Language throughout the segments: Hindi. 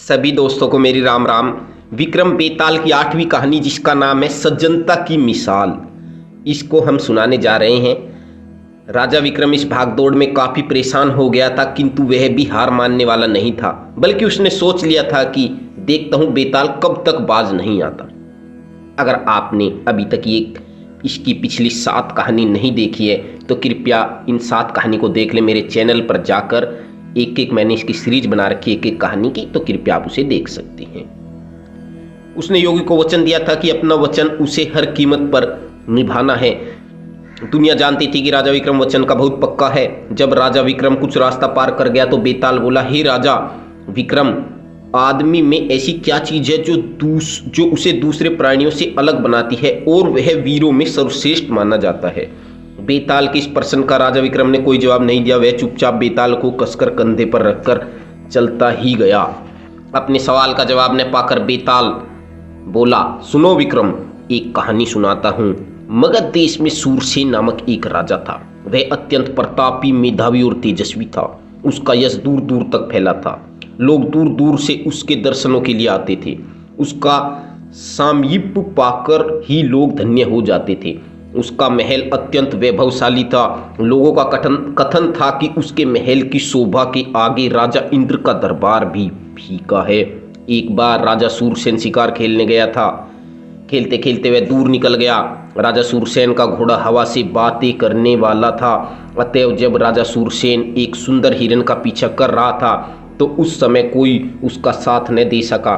सभी दोस्तों को मेरी राम राम। विक्रम बेताल की 8वीं कहानी जिसका नाम है सज्जनता की मिसाल, इसको हम सुनाने जा रहे हैं। राजा विक्रम इस भागदौड़ में काफ़ी परेशान हो गया था, किंतु वह भी हार मानने वाला नहीं था, बल्कि उसने सोच लिया था कि देखता हूँ बेताल कब तक बाज नहीं आता। अगर आपने अभी तक इसकी पिछली 7 कहानी नहीं देखी है तो कृपया इन 7 कहानी को देख लें। मेरे चैनल पर जाकर एक एक मैंने इसकी सीरीज बना रखी है, एक एक कहानी की, तो कृपया आप उसे देख सकते हैं। उसने योगी को वचन दिया था कि अपना वचन उसे हर कीमत पर निभाना है। दुनिया जानती थी कि राजा विक्रम वचन का बहुत पक्का है। जब राजा विक्रम कुछ रास्ता पार कर गया तो बेताल बोला, हे राजा विक्रम, आदमी में ऐसी क्या चीज है जो उसे दूसरे प्राणियों से अलग बनाती है और वह वीरों में सर्वश्रेष्ठ माना जाता है। बेताल के इस प्रश्न का राजा विक्रम ने कोई जवाब नहीं दिया। वह चुपचाप बेताल को कसकर कंधे पर रखकर चलता ही गया। अपने सवाल का जवाब न पाकर बेताल बोला, सुनो विक्रम, एक कहानी सुनाता हूँ। मगध देश में सूरसेन नामक एक राजा था। वह अत्यंत प्रतापी, मेधावी और तेजस्वी था। उसका यश दूर दूर तक फैला था। लोग दूर दूर से उसके दर्शनों के लिए आते थे। उसका सामीप्य पाकर ही लोग धन्य हो जाते थे। उसका महल अत्यंत वैभवशाली था। लोगों का कथन था कि उसके महल की शोभा के आगे राजा इंद्र का दरबार भी फीका है। एक बार राजा सूरसेन शिकार खेलने गया था। खेलते खेलते वह दूर निकल गया। राजा सूरसेन का घोड़ा हवा से बातें करने वाला था। अतएव जब राजा सूरसेन एक सुंदर हिरन का पीछा कर रहा था तो उस समय कोई उसका साथ न दे सका।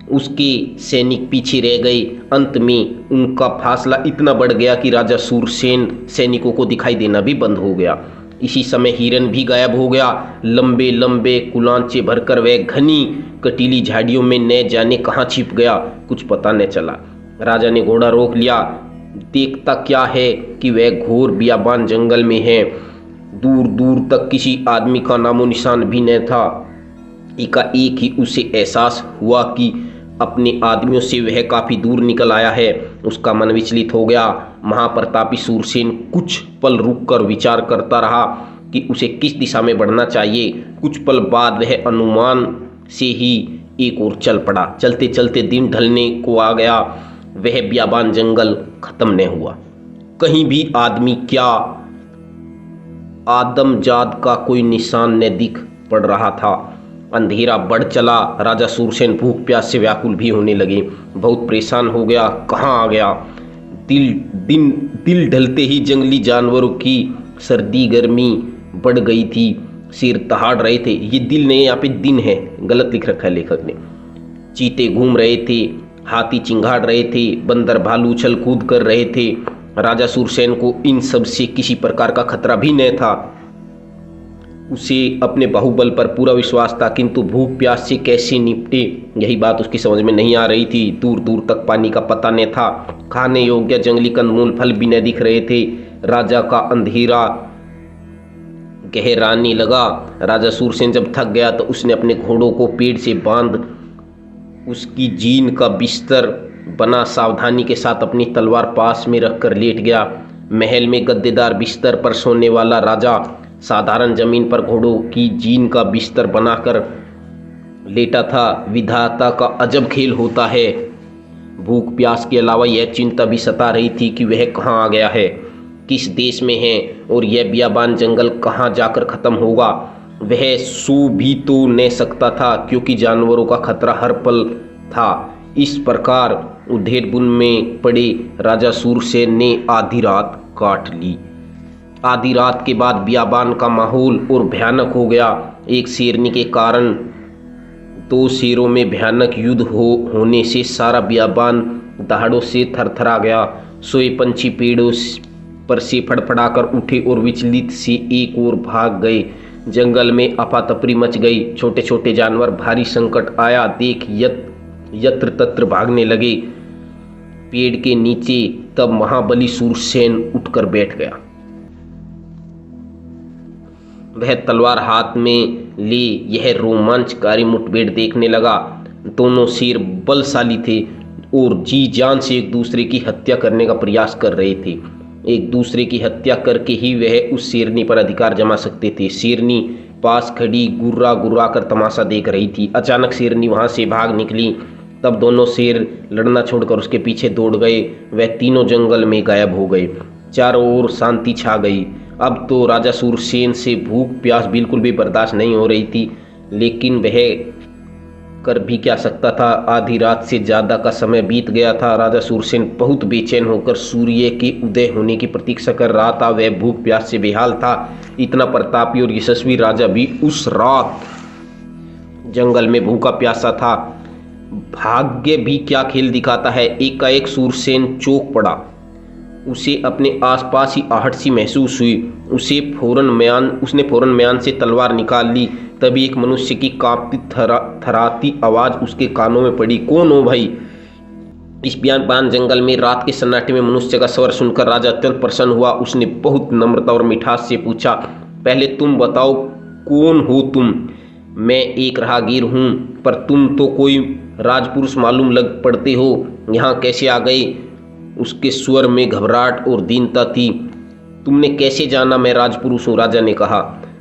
उसके सैनिक पीछे रह गए। अंत में उनका फासला इतना बढ़ गया कि राजा सूरसेन सैनिकों को दिखाई देना भी बंद हो गया। इसी समय हिरन भी गायब हो गया। लंबे लंबे कुलांचे भरकर वह घनी कटीली झाड़ियों में न जाने कहाँ छिप गया, कुछ पता न चला। राजा ने घोड़ा रोक लिया। देखता क्या है कि वह घोर बियाबान जंगल में है। दूर दूर तक किसी आदमी का नामो निशान भी न था। एकाएक ही उसे एहसास हुआ कि अपने आदमियों से वह काफ़ी दूर निकल आया है। उसका मन विचलित हो गया। महाप्रतापी सूरसेन कुछ पल रुककर विचार करता रहा कि उसे किस दिशा में बढ़ना चाहिए। कुछ पल बाद वह अनुमान से ही एक ओर चल पड़ा। चलते चलते दिन ढलने को आ गया। वह बियाबान जंगल खत्म न हुआ। कहीं भी आदमी क्या आदमजात का कोई निशान न दिख पड़ रहा था। अंधेरा बढ़ चला। राजा सूरसेन भूख प्यास से व्याकुल भी होने लगे। बहुत परेशान हो गया। कहाँ आ गया। दिल ढलते ही जंगली जानवरों की सर्दी गर्मी बढ़ गई थी। सिर दहाड़ रहे थे। ये दिल नहीं, यहाँ पे दिन है, गलत लिख रखा है लेखक ने। चीते घूम रहे थे, हाथी चिंगाड़ रहे थे, बंदर भालू उछल कूद कर रहे थे। राजा सूरसेन को इन सब से किसी प्रकार का खतरा भी न था। उसे अपने बाहुबल पर पूरा विश्वास था, किंतु भूख प्यास से कैसे निपटे यही बात उसकी समझ में नहीं आ रही थी। दूर दूर तक पानी का पता न था। खाने योग्य जंगली कंदमूल फल भी न दिख रहे थे। राजा का अंधेरा गहराने लगा। राजा सूरसेन जब थक गया तो उसने अपने घोड़ों को पेड़ से बांध उसकी जीन का बिस्तर बना सावधानी के साथ अपनी तलवार पास में रखकर लेट गया। महल में गद्देदार बिस्तर पर सोने वाला राजा साधारण जमीन पर घोड़ों की जीन का बिस्तर बनाकर लेटा था। विधाता का अजब खेल होता है। भूख प्यास के अलावा यह चिंता भी सता रही थी कि वह कहाँ आ गया है, किस देश में है और यह बियाबान जंगल कहाँ जाकर खत्म होगा। वह सो भी तो न सकता था क्योंकि जानवरों का खतरा हर पल था। इस प्रकार उधेड़ बुन में पड़े राजा सूरसेन ने आधी रात काट ली। आधी रात के बाद बियाबान का माहौल और भयानक हो गया। एक शेरनी के कारण 2 शेरों में भयानक युद्ध होने से सारा बियाबान दहाड़ों से थरथरा गया। सोए पंछी पेड़ों पर से फड़फड़ाकर उठे और विचलित से एक ओर भाग गए। जंगल में अफातफरी मच गई। छोटे छोटे जानवर भारी संकट आया देख यत्र तत्र भागने लगे। पेड़ के नीचे तब महाबली सूरसेन उठकर बैठ गया। वह तलवार हाथ में ले यह रोमांचकारी मुठभेड़ देखने लगा। दोनों शेर बलशाली थे और जी जान से एक दूसरे की हत्या करने का प्रयास कर रहे थे। एक दूसरे की हत्या करके ही वह उस शेरनी पर अधिकार जमा सकते थे। शेरनी पास खड़ी गुर्रा गुर्रा कर तमाशा देख रही थी। अचानक शेरनी वहां से भाग निकली। तब दोनों शेर लड़ना छोड़कर उसके पीछे दौड़ गए। वह तीनों जंगल में गायब हो गए। चारों ओर शांति छा गई। अब तो राजा सूरसेन से भूख प्यास बिल्कुल भी बर्दाश्त नहीं हो रही थी, लेकिन वह कर भी क्या सकता था। आधी रात से ज्यादा का समय बीत गया था। राजा सूरसेन बहुत बेचैन होकर सूर्य के उदय होने की प्रतीक्षा कर रहा था। वह भूख प्यास से बेहाल था। इतना प्रतापी और यशस्वी राजा भी उस रात जंगल में भूखा प्यासा था। भाग्य भी क्या खेल दिखाता है। एकाएक सूरसेन चौंक पड़ा। उसे अपने आसपास ही आहट सी महसूस हुई। उसने फौरन म्यान से तलवार निकाल ली। तभी एक मनुष्य की कांपती थराती आवाज उसके कानों में पड़ी। कौन हो भाई? इस बियाबान जंगल में रात के सन्नाटे में मनुष्य का स्वर सुनकर राजा अत्यंत प्रसन्न हुआ। उसने बहुत नम्रता और मिठास से पूछा, पहले तुम बताओ कौन हो तुम? मैं एक राहगीर हूँ, पर तुम तो कोई राजपुरुष मालूम लग पड़ते हो। यहाँ कैसे आ गए? उसके स्वर में घबराहट और दीनता थी। तुमने कैसे जाना मैं राजपुरुष हूँ? राजा ने कहा।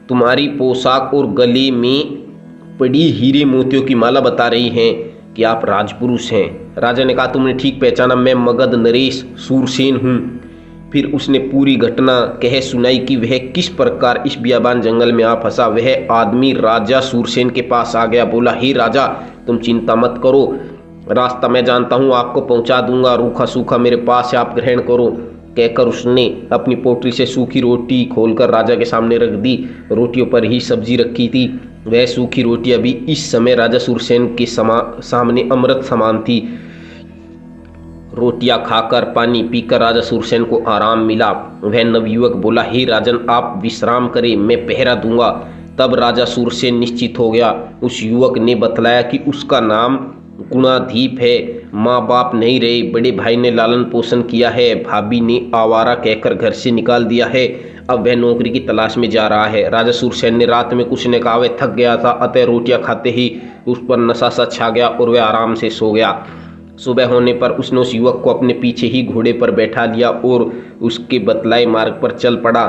तुम्हारी पोशाक और गले में पड़ी हीरे मोतियों की माला बता रही हैं कि आप राजपुरुष हैं। राजा ने कहा, तुमने ठीक पहचाना, मैं मगध नरेश सूरसेन हूँ। फिर उसने पूरी घटना कह सुनाई कि वह किस प्रकार इस बियाबान जंगल में आ फंसा। वह आदमी राजा सूरसेन के पास आ गया। बोला, हे राजा, तुम चिंता मत करो, रास्ता मैं जानता हूँ, आपको पहुँचा दूंगा। रूखा सूखा मेरे पास है, आप ग्रहण करो। कहकर उसने अपनी पोटली से सूखी रोटी खोलकर राजा के सामने रख दी। रोटियों पर ही सब्जी रखी थी। वह सूखी रोटी अभी इस समय राजा सूरसेन के सामने अमृत समान थी। रोटियां खाकर पानी पीकर राजा सूरसेन को आराम मिला। वह नवयुवक बोला, हे राजन, आप विश्राम करें, मैं पहरा दूंगा। तब राजा सूरसेन निश्चित हो गया। उस युवक ने बतलाया कि उसका नाम गुणाधीप है। माँ बाप नहीं रहे, बड़े भाई ने लालन पोषण किया है, भाभी ने आवारा कहकर घर से निकाल दिया है। अब वह नौकरी की तलाश में जा रहा है। राजा सूरसेन ने रात में कुछ ने कहा, वह थक गया था, अतः रोटियां खाते ही उस पर नशा सा छा गया और वह आराम से सो गया। सुबह होने पर उसने उस युवक को अपने पीछे ही घोड़े पर बैठा लिया और उसके बतलाए मार्ग पर चल पड़ा।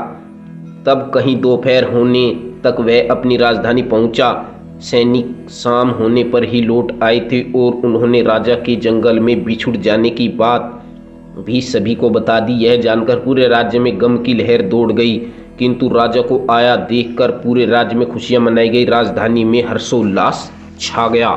तब कहीं दोपहर होने तक वह अपनी राजधानी पहुंचा। सैनिक शाम होने पर ही लौट आए थे और उन्होंने राजा के जंगल में बिछुड़ जाने की बात भी सभी को बता दी। यह जानकर पूरे राज्य में गम की लहर दौड़ गई, किंतु राजा को आया देखकर पूरे राज्य में खुशियां मनाई गई। राजधानी में हर्षोल्लास छा गया।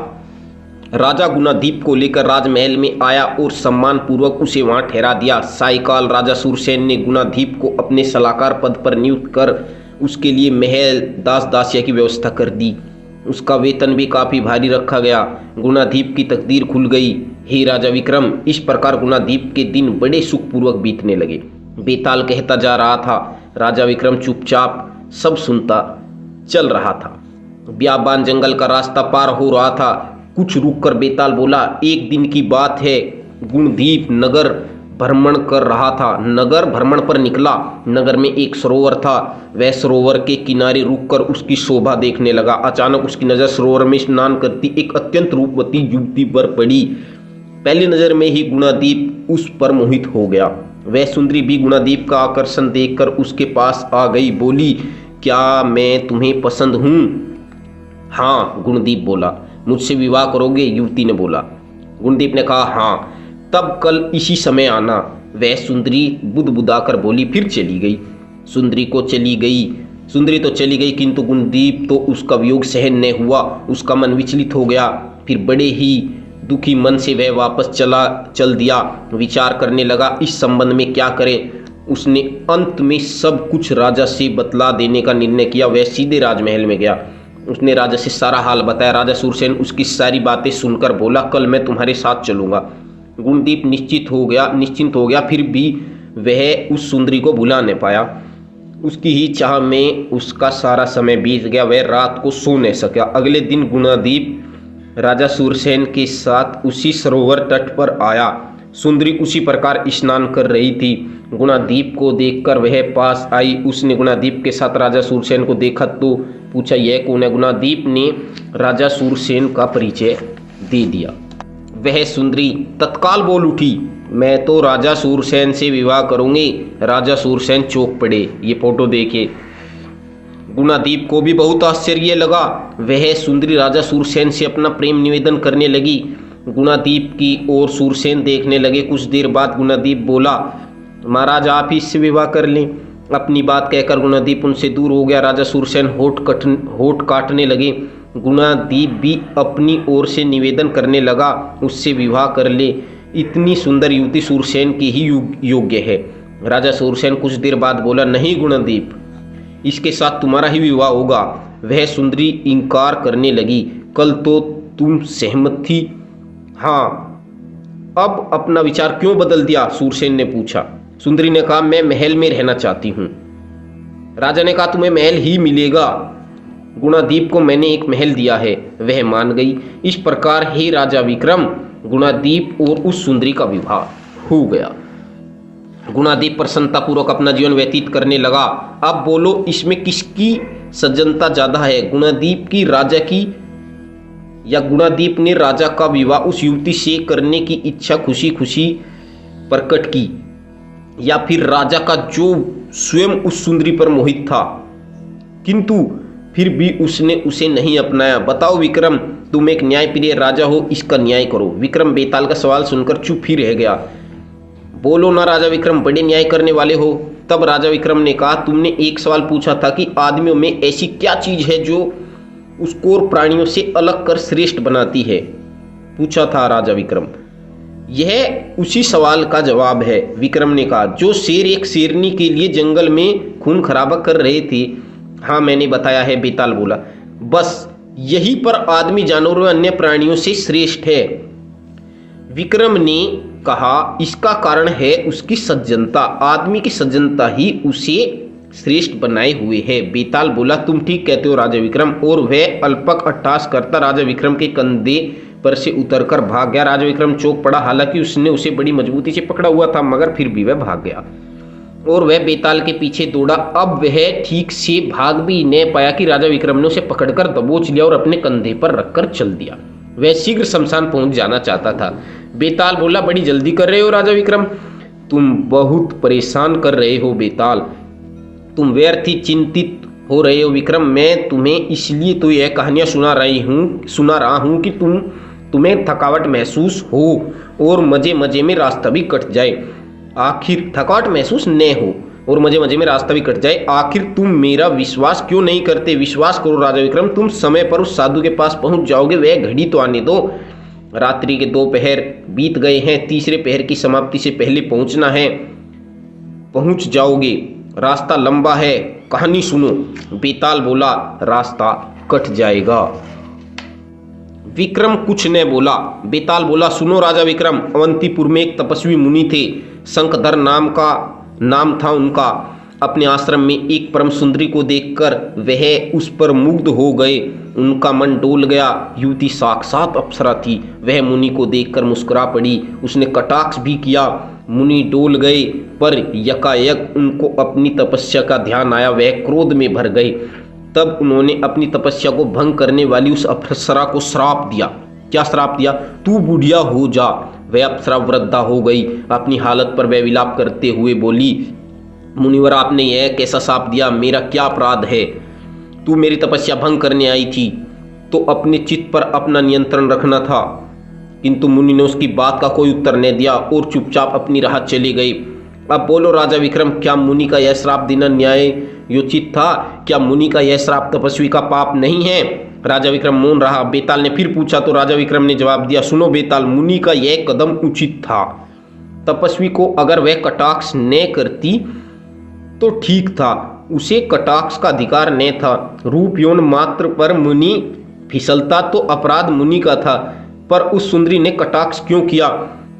राजा गुणाधीप को लेकर राजमहल में आया और सम्मान पूर्वक उसे वहां ठहरा दिया। सायकाल राजा सूरसेन ने गुणाधीप को अपने सलाहकार पद पर नियुक्त कर उसके लिए महल दास दासिया की व्यवस्था कर दी। उसका वेतन भी काफी भारी रखा गया। गुणाधीप की तकदीर खुल गई। हे राजा विक्रम, इस प्रकार गुणाधीप के दिन बड़े सुखपूर्वक बीतने लगे। बेताल कहता जा रहा था। राजा विक्रम चुपचाप सब सुनता चल रहा था। बियाबान जंगल का रास्ता पार हो रहा था। कुछ रुककर बेताल बोला, एक दिन की बात है, गुणदीप नगर भ्रमण कर रहा था। नगर भ्रमण पर निकला। नगर में एक सरोवर था। वह सरोवर के किनारे रुककर उसकी शोभा देखने लगा। अचानक उसकी नजर सरोवर में स्नान करती एक अत्यंत रूपवती युवती पर पड़ी। पहली नजर में ही गुणाधीप उस पर मोहित हो गया। वह सुंदरी भी गुणाधीप का आकर्षण देखकर उसके पास आ गई। बोली, क्या मैं तुम्हें पसंद हूँ? हाँ, गुणदीप बोला। मुझसे विवाह करोगे? युवती ने बोला। गुणदीप ने कहा, हाँ, तब कल इसी समय आना। वह सुंदरी बुदबुदाकर बोली, फिर चली गई। सुंदरी तो चली गई, किंतु गुणदीप तो उसका वियोग सहन न हुआ। उसका मन विचलित हो गया। फिर बड़े ही दुखी मन से वह वापस चल दिया। विचार करने लगा, इस संबंध में क्या करे। उसने अंत में सब कुछ राजा से बतला देने का निर्णय किया। वह सीधे राजमहल में गया। उसने राजा से सारा हाल बताया। राजा सूरसेन उसकी सारी बातें सुनकर बोला, कल मैं तुम्हारे साथ चलूंगा। गुणदीप निश्चिंत हो गया। फिर भी वह उस सुंदरी को भुला नहीं पाया। उसकी ही चाह में उसका सारा समय बीत गया। वह रात को सो नहीं सका। अगले दिन गुणाधीप राजा सूरसेन के साथ उसी सरोवर तट पर आया। सुंदरी उसी प्रकार स्नान कर रही थी। गुणाधीप को देखकर वह पास आई। उसने गुणाधीप के साथ राजा सूरसेन को देखा तो पूछा, यह कौन है? गुणाधीप ने राजा सूरसेन का परिचय दे दिया। वह सुंदरी तत्काल बोल उठी, मैं तो राजा सूरसेन से विवाह करूंगी। राजा सूरसेन चौंक पड़े। ये फोटो देखिए। गुणादीप को भी बहुत आश्चर्य लगा। वह सुंदरी राजा सूरसेन से अपना प्रेम निवेदन करने लगी। गुणादीप की ओर सूरसेन देखने लगे। कुछ देर बाद गुणादीप बोला, महाराज आप ही इससे विवाह कर लें। अपनी बात कहकर गुणादीप उनसे दूर हो गया। राजा सूरसेन होठ काटने लगे। गुणादीप भी अपनी ओर से निवेदन करने लगा, उससे विवाह कर ले। इतनी सुंदर युवती सूरसेन की ही योग्य है। राजा सूरसेन कुछ देर बाद बोला, नहीं गुणादीप, इसके साथ तुम्हारा ही विवाह होगा। वह सुंदरी इंकार करने लगी। कल तो तुम सहमत थी। हाँ, अब अपना विचार क्यों बदल दिया? सूरसेन ने पूछा। सुंदरी ने कहा, मैं महल में रहना चाहती हूं। राजा ने कहा, तुम्हें महल ही मिलेगा। गुणादीप को मैंने एक महल दिया है। वह मान गई। इस प्रकार हे राजा विक्रम, गुणादीप और उस सुंदरी का विवाह हो गया। गुणादीप प्रसन्नतापूर्वक अपना जीवन व्यतीत करने लगा। अब बोलो, इसमें किसकी सज्जनता ज्यादा है, गुणादीप की, राजा की, या गुणादीप ने राजा का विवाह उस युवती से करने की इच्छा खुशी खुशी प्रकट की, या फिर राजा का जो स्वयं उस सुंदरी पर मोहित था किंतु फिर भी उसने उसे नहीं अपनाया। बताओ विक्रम, तुम एक न्यायप्रिय राजा हो, इसका न्याय करो। विक्रम बेताल का सवाल सुनकर चुप ही रह गया। बोलो ना राजा विक्रम, बड़े न्याय करने वाले हो। तब राजा विक्रम ने कहा, तुमने एक सवाल पूछा था कि आदमियों में ऐसी क्या चीज है जो उसको और प्राणियों से अलग कर श्रेष्ठ बनाती है, पूछा था राजा विक्रम। यह उसी सवाल का जवाब है, विक्रम ने कहा। जो शेर एक शेरनी के लिए जंगल में खून खराबा कर रहे थे। हाँ, मैंने बताया है, बेताल बोला। बस यही पर आदमी जानवरों अन्य प्राणियों से श्रेष्ठ है। विक्रम ने कहा, इसका कारण है उसकी सज्जनता। आदमी की सज्जनता ही उसे श्रेष्ठ बनाए हुए है। बेताल बोला, तुम ठीक कहते हो राजा विक्रम। और वह अल्पक अट्टहास करता राजा विक्रम के कंधे पर से उतरकर भाग गया। राजा विक्रम चौंक पड़ा। हालांकि उसने उसे बड़ी मजबूती से पकड़ा हुआ था, मगर फिर भी वह भाग गया और वह बेताल के पीछे दौड़ा। अब वह ठीक से भाग भी न पाया कि राजा विक्रम ने उसे पकड़कर दबोच लिया और अपने कंधे पर रखकर चल दिया। वह शीघ्र शमशान पहुंच जाना चाहता था। बेताल बोला, बड़ी जल्दी कर रहे हो राजा विक्रम, तुम बहुत परेशान कर रहे हो बेताल, तुम व्यर्थ ही चिंतित हो रहे हो विक्रम। मैं तुम्हें इसलिए तो यह कहानियां सुना रहा हूं कि तुम्हें थकावट महसूस हो और मजे मजे में रास्ता भी कट जाए। आखिर थकावट महसूस न हो और मजे मजे में रास्ता भी कट जाए। आखिर तुम मेरा विश्वास क्यों नहीं करते? विश्वास करो राजा विक्रम, तुम समय पर उस साधु के पास पहुंच जाओगे। वह घड़ी तो आने दो। रात्रि के 2 पहर बीत गए हैं। तीसरे पहर की समाप्ति से पहले पहुंचना है। पहुंच जाओगे। रास्ता लंबा है, कहानी सुनो। बेताल बोला, रास्ता कट जाएगा। विक्रम कुछ न बोला। बेताल बोला, सुनो राजा विक्रम, अवंतीपुर में एक तपस्वी मुनि थे। शंखधर नाम था उनका। अपने आश्रम में एक परम सुंदरी को देखकर वह उस पर मुग्ध हो गए। उनका मन डोल गया। युवती साक्षात अप्सरा थी। वह मुनि को देखकर मुस्कुरा पड़ी। उसने कटाक्ष भी किया। मुनि डोल गए, पर यकायक उनको अपनी तपस्या का ध्यान आया। वह क्रोध में भर गए। तब उन्होंने अपनी तपस्या को भंग करने वाली उस अप्सरा को श्राप दिया। क्या श्राप दिया? तू बुढ़िया हो जा। वह अप्सरा वृद्धा हो गई। अपनी हालत पर वह विलाप करते हुए बोली, मुनिवर, आपने यह कैसा श्राप दिया? मेरा क्या अपराध है? तू मेरी तपस्या भंग करने आई थी तो अपने चित्त पर अपना नियंत्रण रखना था। किंतु मुनि ने उसकी बात का कोई उत्तर नहीं दिया और चुपचाप अपनी राह चले गए। अब बोलो राजा विक्रम, क्या मुनि का यह श्राप देना न्यायोचित था? क्या मुनि का यह श्राप तपस्वी का पाप नहीं है? राजा विक्रम मौन रहा। बेताल ने फिर पूछा तो राजा विक्रम ने जवाब दिया, सुनो बेताल, मुनि का यह कदम उचित था। तपस्वी को अगर वह कटाक्ष न करती तो ठीक था। उसे कटाक्ष का अधिकार न था। रूप यौन मात्र पर मुनि फिसलता तो अपराध मुनि का था। पर उस सुंदरी ने कटाक्ष क्यों किया?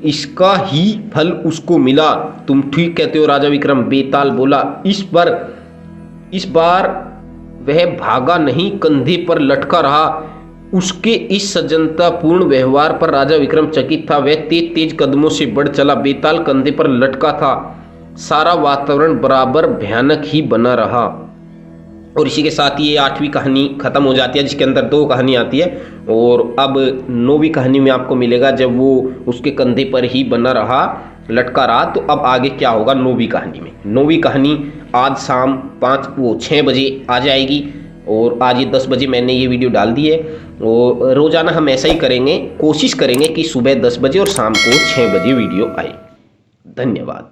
इसका ही फल उसको मिला। तुम ठीक कहते हो राजा विक्रम, बेताल बोला। इस बार वह भागा नहीं, कंधे पर लटका रहा। उसके इस सज्जनतापूर्ण व्यवहार पर राजा विक्रम चकित था। वह तेज तेज कदमों से बढ़ चला। बेताल कंधे पर लटका था। सारा वातावरण बराबर भयानक ही बना रहा। और इसी के साथ ये 8वीं कहानी खत्म हो जाती है, जिसके अंदर 2 कहानी आती है। और अब 9वीं कहानी में आपको मिलेगा जब वो उसके कंधे पर ही बना रहा, लटका रहा। तो अब आगे क्या होगा 9वीं कहानी में? 9वीं कहानी आज शाम 6 बजे आ जाएगी। और आज ये 10 बजे मैंने ये वीडियो डाल दी है। और रोज़ाना हम ऐसा ही करेंगे, कोशिश करेंगे कि सुबह 10 बजे और शाम को 6 बजे वीडियो आए। धन्यवाद।